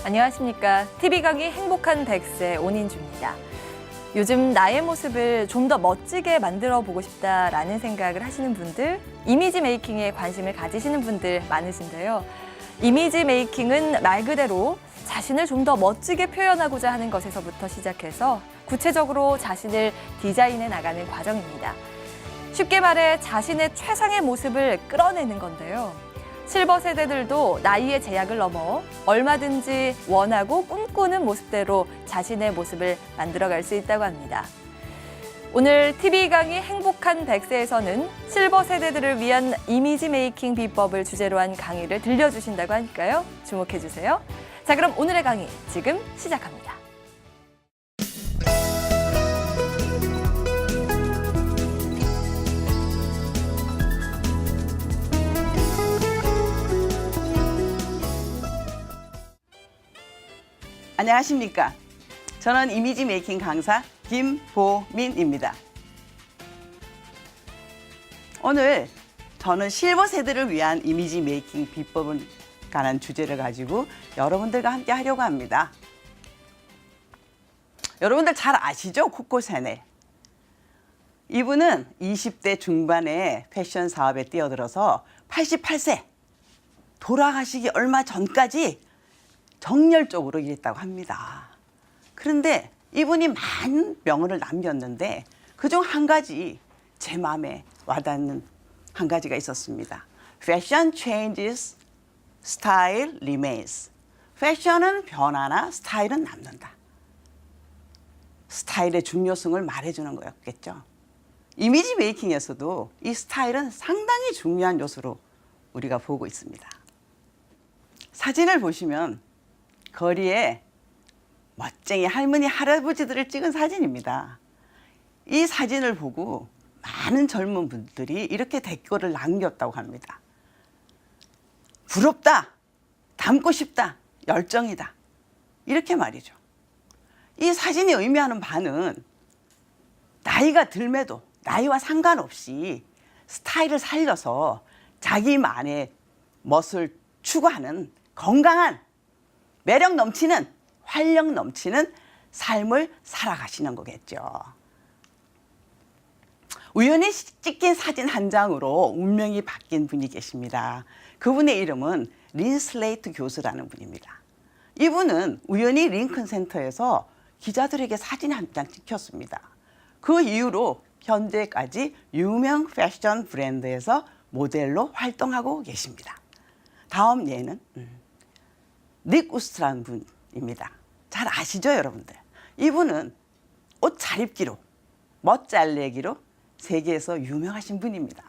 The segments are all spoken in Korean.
안녕하십니까. TV 강의 행복한 100세 온인주입니다. 요즘 나의 모습을 좀 더 멋지게 만들어 보고 싶다라는 생각을 하시는 분들, 이미지 메이킹에 관심을 가지시는 분들 많으신데요. 이미지 메이킹은 말 그대로 자신을 좀 더 멋지게 표현하고자 하는 것에서부터 시작해서 구체적으로 자신을 디자인해 나가는 과정입니다. 쉽게 말해 자신의 최상의 모습을 끌어내는 건데요. 실버 세대들도 나이의 제약을 넘어 얼마든지 원하고 꿈꾸는 모습대로 자신의 모습을 만들어갈 수 있다고 합니다. 오늘 TV 강의 행복한 100세에서는 실버 세대들을 위한 이미지 메이킹 비법을 주제로 한 강의를 들려주신다고 하니까요. 주목해주세요. 자, 그럼 오늘의 강의 지금 시작합니다. 안녕하십니까. 저는 이미지 메이킹 강사 김보민입니다. 오늘 저는 실버 세대를 위한 이미지 메이킹 비법을 관한 주제를 가지고 여러분들과 함께 하려고 합니다. 여러분들 잘 아시죠? 코코 샤넬. 이분은 20대 중반에 패션 사업에 뛰어들어서 88세 돌아가시기 얼마 전까지 정열적으로 일했다고 합니다. 그런데 이분이 많은 명언을 남겼는데 그중 한 가지 제 마음에 와닿는 한 가지가 있었습니다. Fashion changes, style remains. 패션은 변하나 스타일은 남는다. 스타일의 중요성을 말해주는 거였겠죠. 이미지 메이킹에서도 이 스타일은 상당히 중요한 요소로 우리가 보고 있습니다. 사진을 보시면 거리에 멋쟁이 할머니, 할아버지들을 찍은 사진입니다. 이 사진을 보고 많은 젊은 분들이 이렇게 댓글을 남겼다고 합니다. 부럽다, 닮고 싶다, 열정이다. 이렇게 말이죠. 이 사진이 의미하는 바는 나이가 들매도 나이와 상관없이 스타일을 살려서 자기만의 멋을 추구하는 건강한 매력 넘치는, 활력 넘치는 삶을 살아가시는 거겠죠. 우연히 찍힌 사진 한 장으로 운명이 바뀐 분이 계십니다. 그분의 이름은 린슬레이트 교수라는 분입니다. 이분은 우연히 링컨 센터에서 기자들에게 사진 한 장 찍혔습니다. 그 이후로 현재까지 유명 패션 브랜드에서 모델로 활동하고 계십니다. 다음 예는 닉 우스트라는 분입니다. 잘 아시죠, 여러분들? 이분은 옷 잘 입기로, 멋 잘 내기로 세계에서 유명하신 분입니다.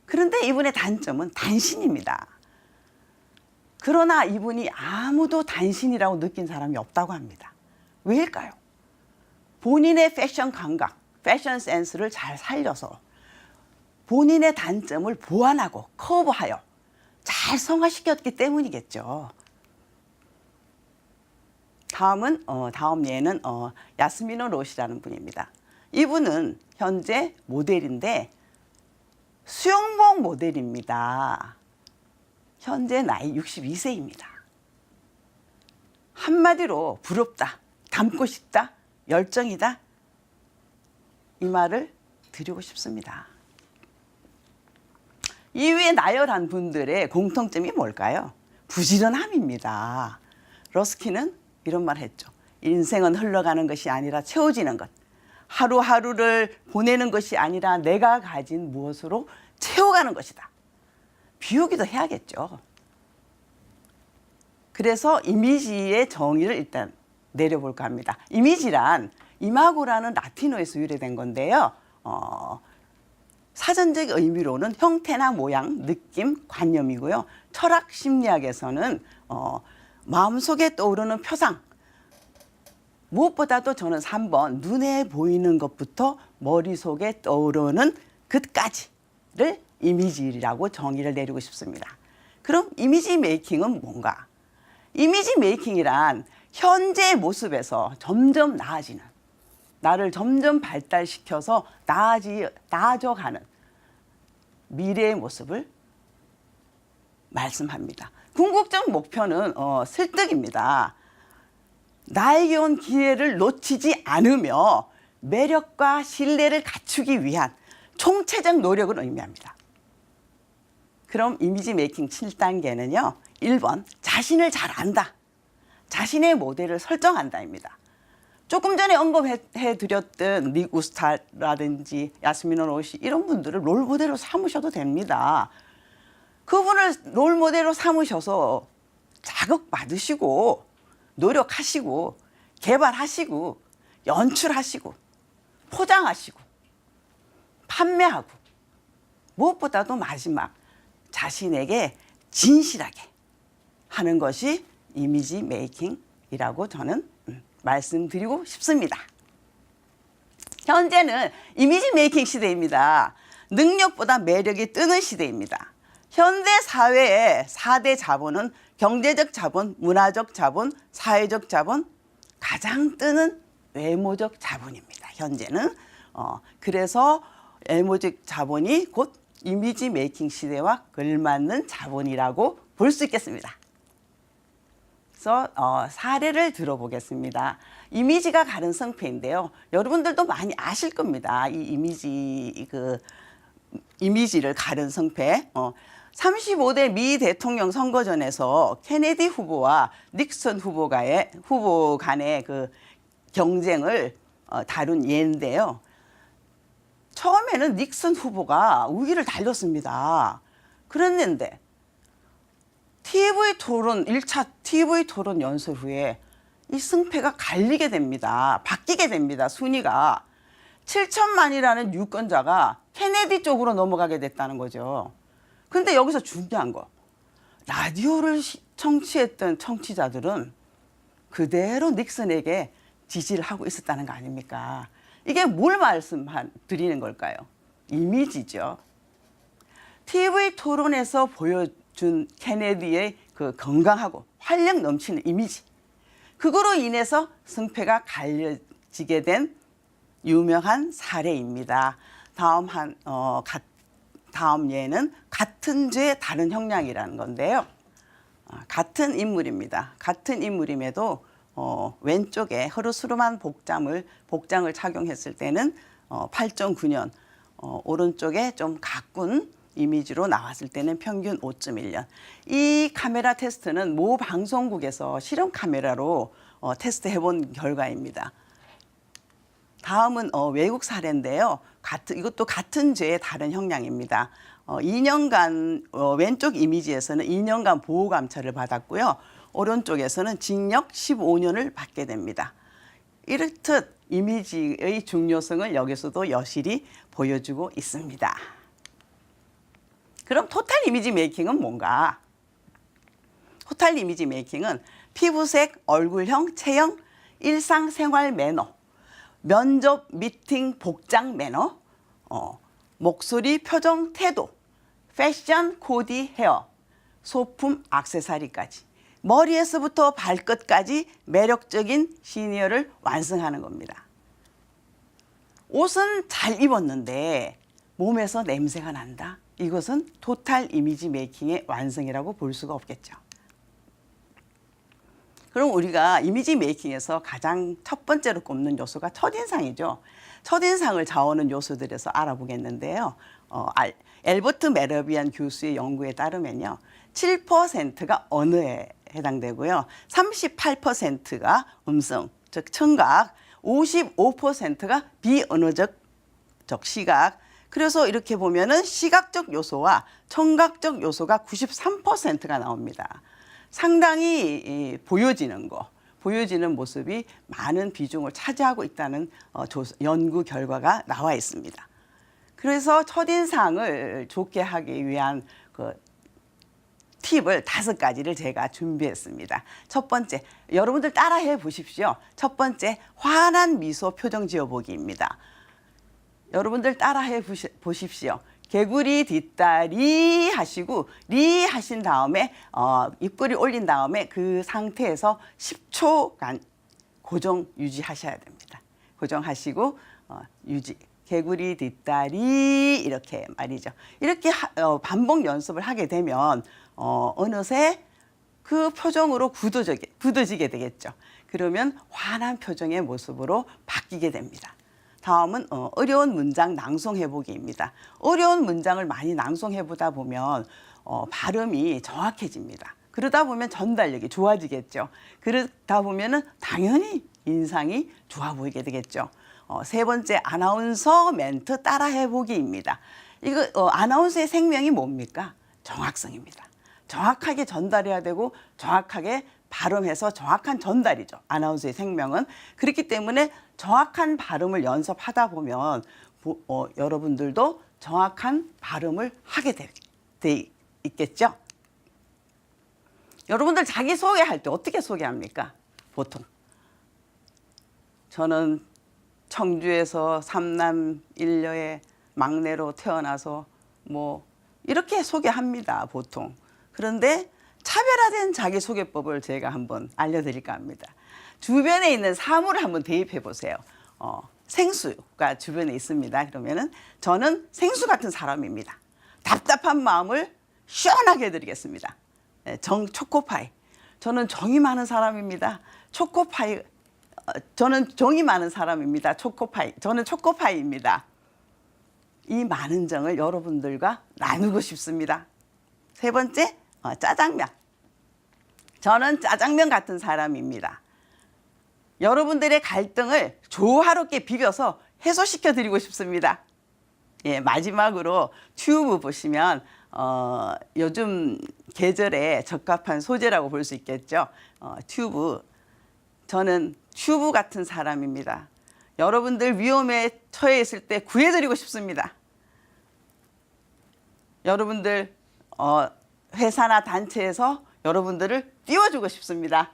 그런데 이분의 단점은 단신입니다. 그러나 이분이 아무도 단신이라고 느낀 사람이 없다고 합니다. 왜일까요? 본인의 패션 감각, 패션 센스를 잘 살려서 본인의 단점을 보완하고 커버하여 잘 성화시켰기 때문이겠죠. 다음 예는 야스미노 로시라는 분입니다. 이분은 현재 모델인데 수영복 모델입니다. 현재 나이 62세입니다. 한마디로 부럽다, 닮고 싶다, 열정이다 이 말을 드리고 싶습니다. 이외에 나열한 분들의 공통점이 뭘까요? 부지런함입니다. 러스키는 이런 말 했죠. 인생은 흘러가는 것이 아니라 채워지는 것. 하루하루를 보내는 것이 아니라 내가 가진 무엇으로 채워가는 것이다. 비우기도 해야겠죠. 그래서 이미지의 정의를 일단 내려볼까 합니다. 이미지란 이마고라는 라틴어에서 유래된 건데요. 사전적 의미로는 형태나 모양, 느낌, 관념이고요. 철학 심리학에서는 마음속에 떠오르는 표상, 무엇보다도 저는 3번 눈에 보이는 것부터 머릿속에 떠오르는 끝까지를 이미지라고 정의를 내리고 싶습니다. 그럼 이미지 메이킹은 뭔가? 이미지 메이킹이란 현재의 모습에서 점점 나아지는, 나를 점점 발달시켜서 나아져가는 미래의 모습을 말씀합니다. 궁극적 목표는 설득입니다. 나에게 온 기회를 놓치지 않으며 매력과 신뢰를 갖추기 위한 총체적 노력을 의미합니다. 그럼 이미지 메이킹 7단계는요. 1번, 자신을 잘 안다. 자신의 모델을 설정한다입니다. 조금 전에 언급해드렸던 닉 우스타라든지 야스민 오롯이 이런 분들을 롤모델로 삼으셔도 됩니다. 그분을 롤모델로 삼으셔서 자극받으시고 노력하시고 개발하시고 연출하시고 포장하시고 판매하고 무엇보다도 마지막 자신에게 진실하게 하는 것이 이미지 메이킹이라고 저는 말씀드리고 싶습니다. 현재는 이미지 메이킹 시대입니다. 능력보다 매력이 뜨는 시대입니다. 현대 사회의 4대 자본은 경제적 자본, 문화적 자본, 사회적 자본, 가장 뜨는 외모적 자본입니다. 현재는. 그래서 외모적 자본이 곧 이미지 메이킹 시대와 걸맞는 자본이라고 볼 수 있겠습니다. 그래서 사례를 들어보겠습니다. 이미지가 가는 성패인데요. 여러분들도 많이 아실 겁니다. 이 이미지를 가른 성패. 35대 미 대통령 선거전에서 케네디 후보와 닉슨 후보 간의 그 경쟁을 다룬 예인데요. 처음에는 닉슨 후보가 우위를 달렸습니다. 그랬는데1차 TV 토론 연설 후에 이 승패가 갈리게 됩니다. 바뀌게 됩니다. 순위가. 7천만이라는 유권자가 케네디 쪽으로 넘어가게 됐다는 거죠. 근데 여기서 중요한 거. 라디오를 청취했던 청취자들은 그대로 닉슨에게 지지를 하고 있었다는 거 아닙니까? 이게 뭘 말씀드리는 걸까요? 이미지죠. TV 토론에서 보여준 케네디의 그 건강하고 활력 넘치는 이미지. 그거로 인해서 승패가 갈려지게 된 유명한 사례입니다. 다음 예는 같은 죄 다른 형량이라는 건데요. 같은 인물입니다. 같은 인물임에도 왼쪽에 허르스름한 복장을 착용했을 때는 8.9년, 오른쪽에 좀 가꾼 이미지로 나왔을 때는 평균 5.1년. 이 카메라 테스트는 모 방송국에서 실험 카메라로 테스트해본 결과입니다. 다음은 외국 사례인데요. 이것도 같은 죄의 다른 형량입니다. 2년간 왼쪽 이미지에서는 2년간 보호 감찰을 받았고요. 오른쪽에서는 징역 15년을 받게 됩니다. 이렇듯 이미지의 중요성을 여기서도 여실히 보여주고 있습니다. 그럼 토탈 이미지 메이킹은 뭔가? 토탈 이미지 메이킹은 피부색, 얼굴형, 체형, 일상생활 매너, 면접, 미팅, 복장 매너, 목소리, 표정, 태도, 패션, 코디, 헤어, 소품, 액세서리까지 머리에서부터 발끝까지 매력적인 시니어를 완성하는 겁니다. 옷은 잘 입었는데 몸에서 냄새가 난다? 이것은 토탈 이미지 메이킹의 완성이라고 볼 수가 없겠죠. 그럼 우리가 이미지 메이킹에서 가장 첫 번째로 꼽는 요소가 첫인상이죠. 첫인상을 좌우하는 요소들에서 알아보겠는데요. 엘버트 메러비안 교수의 연구에 따르면요. 7%가 언어에 해당되고요. 38%가 음성, 즉 청각, 55%가 비언어적 시각. 그래서 이렇게 보면은 시각적 요소와 청각적 요소가 93%가 나옵니다. 상당히 보여지는 모습이 많은 비중을 차지하고 있다는 연구 결과가 나와 있습니다. 그래서 첫인상을 좋게 하기 위한 그 팁을 5가지를 제가 준비했습니다. 첫 번째, 여러분들 따라해 보십시오. 첫 번째, 환한 미소 표정 지어보기입니다. 여러분들 따라해 보십시오. 개구리 뒷다리 하시고 리 하신 다음에 입꼬리 올린 다음에 그 상태에서 10초간 고정 유지하셔야 됩니다. 고정하시고 개구리 뒷다리 이렇게 말이죠. 이렇게 반복 연습을 하게 되면 어느새 그 표정으로 굳어지게 되겠죠. 그러면 환한 표정의 모습으로 바뀌게 됩니다. 다음은 어려운 문장 낭송해보기입니다. 어려운 문장을 많이 낭송해보다 보면 발음이 정확해집니다. 그러다 보면 전달력이 좋아지겠죠. 그러다 보면은 당연히 인상이 좋아 보이게 되겠죠. 세 번째, 아나운서 멘트 따라해보기입니다. 이거 아나운서의 생명이 뭡니까? 정확성입니다. 정확하게 전달해야 되고 정확하게 발음해서 정확한 전달이죠. 아나운서의 생명은. 그렇기 때문에 정확한 발음을 연습하다 보면 여러분들도 정확한 발음을 하게 돼 있겠죠. 여러분들 자기소개할 때 어떻게 소개합니까? 보통. 저는 청주에서 3남 1녀의 막내로 태어나서 뭐 이렇게 소개합니다. 보통. 그런데 차별화된 자기소개법을 제가 한번 알려드릴까 합니다. 주변에 있는 사물을 한번 대입해 보세요. 생수가 주변에 있습니다. 그러면은 저는 생수 같은 사람입니다. 답답한 마음을 시원하게 해드리겠습니다. 초코파이. 저는 정이 많은 사람입니다. 초코파이. 저는 정이 많은 사람입니다. 초코파이. 저는 초코파이입니다. 이 많은 정을 여러분들과 나누고 싶습니다. 세 번째, 짜장면. 저는 짜장면 같은 사람입니다. 여러분들의 갈등을 조화롭게 비벼서 해소시켜 드리고 싶습니다. 예, 마지막으로 튜브 보시면 요즘 계절에 적합한 소재라고 볼 수 있겠죠. 튜브. 저는 튜브 같은 사람입니다. 여러분들 위험에 처해 있을 때 구해드리고 싶습니다. 여러분들 회사나 단체에서 여러분들을 띄워주고 싶습니다.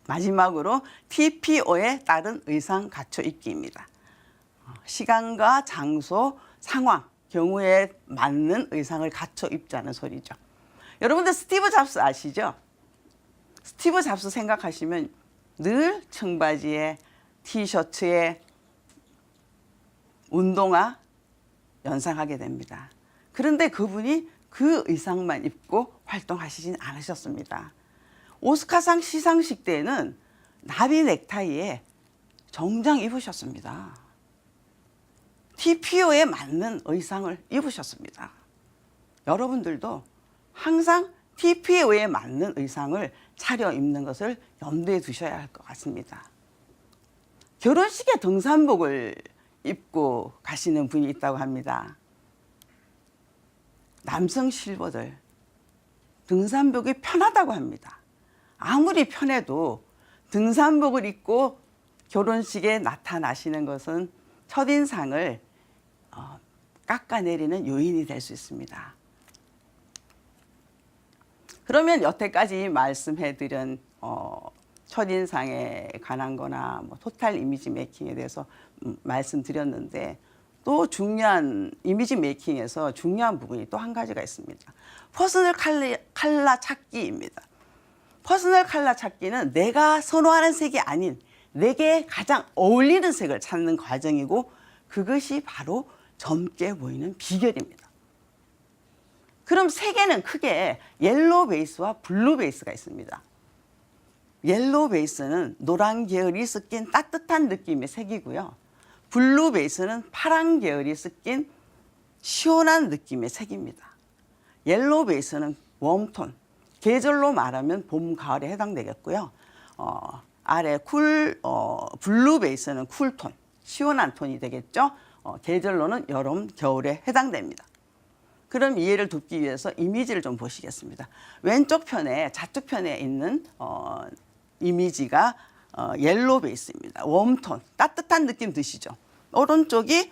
마지막으로 TPO에 따른 의상 갖춰 입기입니다. 시간과 장소, 상황, 경우에 맞는 의상을 갖춰 입자는 소리죠. 여러분들 스티브 잡스 아시죠? 스티브 잡스 생각하시면 늘 청바지에 티셔츠에 운동화 연상하게 됩니다. 그런데 그분이 그 의상만 입고 활동하시진 않으셨습니다. 오스카상 시상식 때에는 나비 넥타이에 정장 입으셨습니다. TPO에 맞는 의상을 입으셨습니다. 여러분들도 항상 TPO에 맞는 의상을 차려입는 것을 염두에 두셔야 할 것 같습니다. 결혼식에 등산복을 입고 가시는 분이 있다고 합니다. 남성 실버들 등산복이 편하다고 합니다. 아무리 편해도 등산복을 입고 결혼식에 나타나시는 것은 첫인상을 깎아내리는 요인이 될 수 있습니다. 그러면 여태까지 말씀해드린 첫인상에 관한 거나 뭐 토탈 이미지 메이킹에 대해서 말씀드렸는데 또 중요한 이미지 메이킹에서 중요한 부분이 또 한 가지가 있습니다. 퍼스널 컬러 찾기입니다. 퍼스널 컬러 찾기는 내가 선호하는 색이 아닌 내게 가장 어울리는 색을 찾는 과정이고 그것이 바로 젊게 보이는 비결입니다. 그럼 색에는 크게 옐로우 베이스와 블루 베이스가 있습니다. 옐로우 베이스는 노란 계열이 섞인 따뜻한 느낌의 색이고요. 블루 베이스는 파란 계열이 섞인 시원한 느낌의 색입니다. 옐로우 베이스는 웜톤, 계절로 말하면 봄, 가을에 해당되겠고요. 아래 블루 베이스는 쿨톤, 시원한 톤이 되겠죠. 계절로는 여름, 겨울에 해당됩니다. 그럼 이해를 돕기 위해서 이미지를 좀 보시겠습니다. 왼쪽 편에, 좌측 편에 있는 이미지가 옐로우 베이스입니다. 웜톤, 따뜻한 느낌 드시죠? 오른쪽이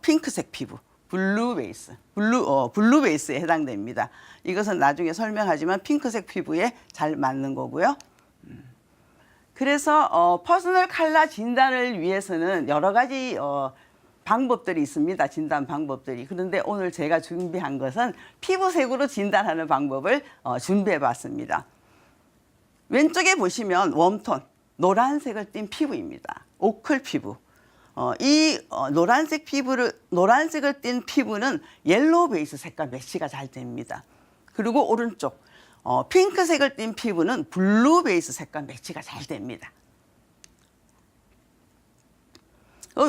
핑크색 피부, 블루 베이스, 블루 베이스에 해당됩니다. 이것은 나중에 설명하지만 핑크색 피부에 잘 맞는 거고요. 그래서 퍼스널 컬러 진단을 위해서는 여러 가지 방법들이 있습니다. 진단 방법들이. 그런데 오늘 제가 준비한 것은 피부색으로 진단하는 방법을 준비해 봤습니다. 왼쪽에 보시면 웜톤, 노란색을 띤 피부입니다. 오클 피부. 노란색을 띤 피부는 옐로우 베이스 색과 매치가 잘 됩니다. 그리고 오른쪽 핑크색을 띤 피부는 블루 베이스 색과 매치가 잘 됩니다.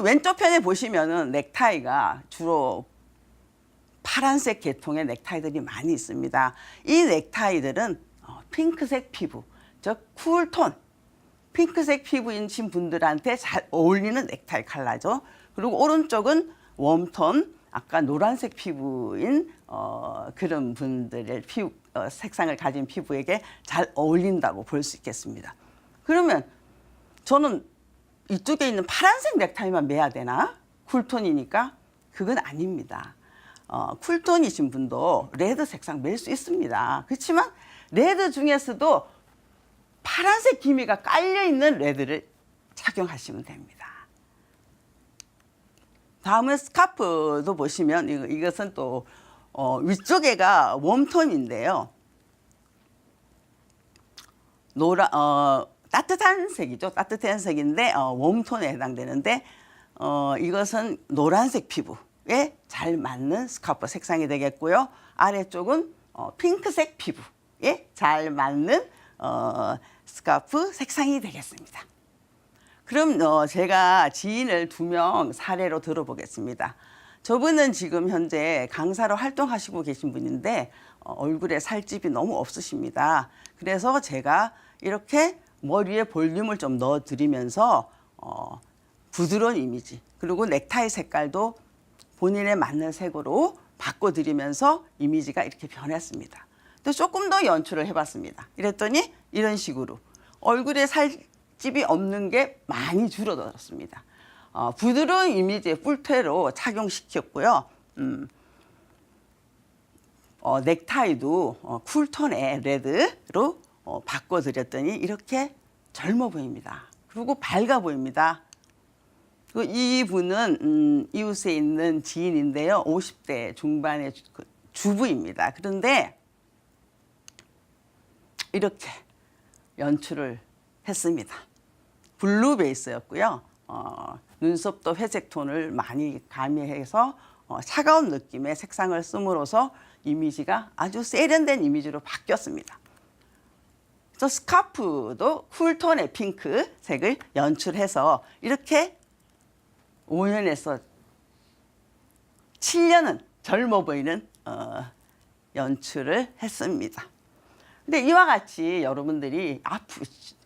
왼쪽 편에 보시면은 넥타이가 주로 파란색 계통의 넥타이들이 많이 있습니다. 이 넥타이들은 핑크색 피부, 즉 쿨톤, 핑크색 피부이신 분들한테 잘 어울리는 넥타이 컬러죠. 그리고 오른쪽은 웜톤, 아까 노란색 피부인 그런 분들의 색상을 가진 피부에게 잘 어울린다고 볼 수 있겠습니다. 그러면 저는 이쪽에 있는 파란색 넥타이만 매야 되나? 쿨톤이니까? 그건 아닙니다. 쿨톤이신 분도 레드 색상 멜 수 있습니다. 그렇지만 레드 중에서도 파란색 기미가 깔려있는 레드를 착용하시면 됩니다. 다음은 스카프도 보시면 이것은 또 위쪽에가 웜톤인데요. 따뜻한 색이죠. 따뜻한 색인데 웜톤에 해당되는데 이것은 노란색 피부에 잘 맞는 스카프 색상이 되겠고요. 아래쪽은 핑크색 피부에 잘 맞는 스카프 색상이 되겠습니다. 그럼 제가 지인을 2명 사례로 들어보겠습니다. 저분은 지금 현재 강사로 활동하시고 계신 분인데 얼굴에 살집이 너무 없으십니다. 그래서 제가 이렇게 머리에 볼륨을 좀 넣어드리면서 부드러운 이미지, 그리고 넥타이 색깔도 본인에 맞는 색으로 바꿔드리면서 이미지가 이렇게 변했습니다. 또 조금 더 연출을 해봤습니다. 이랬더니 이런 식으로 얼굴에 살집이 없는 게 많이 줄어들었습니다. 부드러운 이미지의 뿔테로 착용시켰고요. 넥타이도 쿨톤의 레드로 바꿔드렸더니 이렇게 젊어 보입니다. 그리고 밝아 보입니다. 이분은 이웃에 있는 지인인데요. 50대 중반의 주부입니다. 그런데 이렇게 연출을 했습니다. 블루 베이스였고요. 눈썹도 회색 톤을 많이 가미해서 차가운 느낌의 색상을 씀으로써 이미지가 아주 세련된 이미지로 바뀌었습니다. 그래서 스카프도 쿨톤의 핑크색을 연출해서 이렇게 5년에서 7년은 젊어 보이는 연출을 했습니다. 근데 이와 같이 여러분들이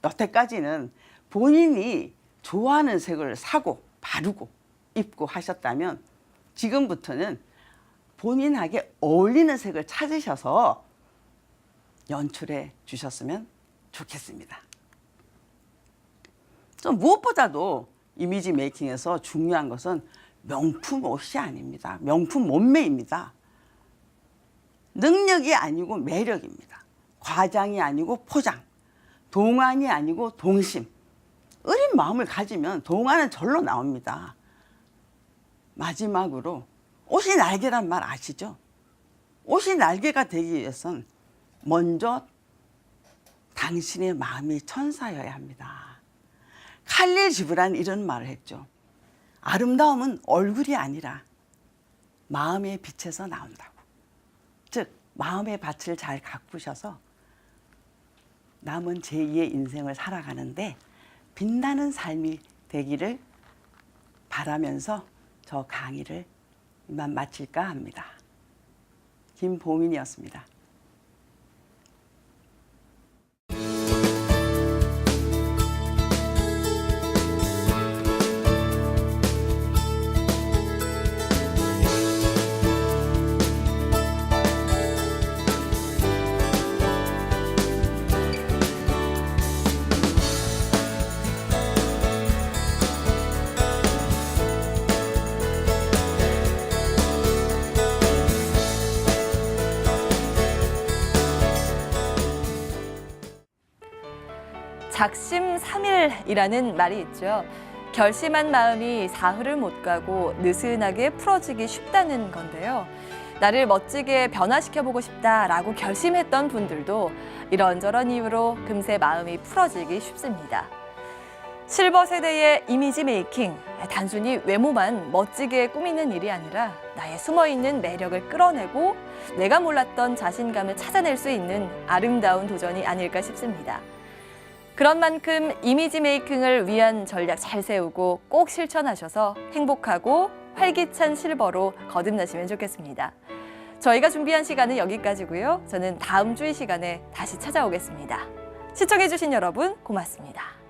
여태까지는 본인이 좋아하는 색을 사고 바르고 입고 하셨다면 지금부터는 본인에게 어울리는 색을 찾으셔서 연출해 주셨으면 좋겠습니다. 좀 무엇보다도 이미지 메이킹에서 중요한 것은 명품 옷이 아닙니다. 명품 몸매입니다. 능력이 아니고 매력입니다. 과장이 아니고 포장, 동안이 아니고 동심. 어린 마음을 가지면 동안은 절로 나옵니다. 마지막으로 옷이 날개란 말 아시죠? 옷이 날개가 되기 위해선 먼저 당신의 마음이 천사여야 합니다. 칼릴 지브란 이런 말을 했죠. 아름다움은 얼굴이 아니라 마음의 빛에서 나온다고. 즉 마음의 밭을 잘 가꾸셔서 남은 제2의 인생을 살아가는데 빛나는 삶이 되기를 바라면서 저 강의를 이만 마칠까 합니다. 김보민이었습니다. 작심삼일이라는 말이 있죠. 결심한 마음이 사흘을 못 가고 느슨하게 풀어지기 쉽다는 건데요. 나를 멋지게 변화시켜보고 싶다라고 결심했던 분들도 이런저런 이유로 금세 마음이 풀어지기 쉽습니다. 실버 세대의 이미지 메이킹, 단순히 외모만 멋지게 꾸미는 일이 아니라 나의 숨어있는 매력을 끌어내고 내가 몰랐던 자신감을 찾아낼 수 있는 아름다운 도전이 아닐까 싶습니다. 그런 만큼 이미지 메이킹을 위한 전략 잘 세우고 꼭 실천하셔서 행복하고 활기찬 실버로 거듭나시면 좋겠습니다. 저희가 준비한 시간은 여기까지고요. 저는 다음 주 이 시간에 다시 찾아오겠습니다. 시청해주신 여러분 고맙습니다.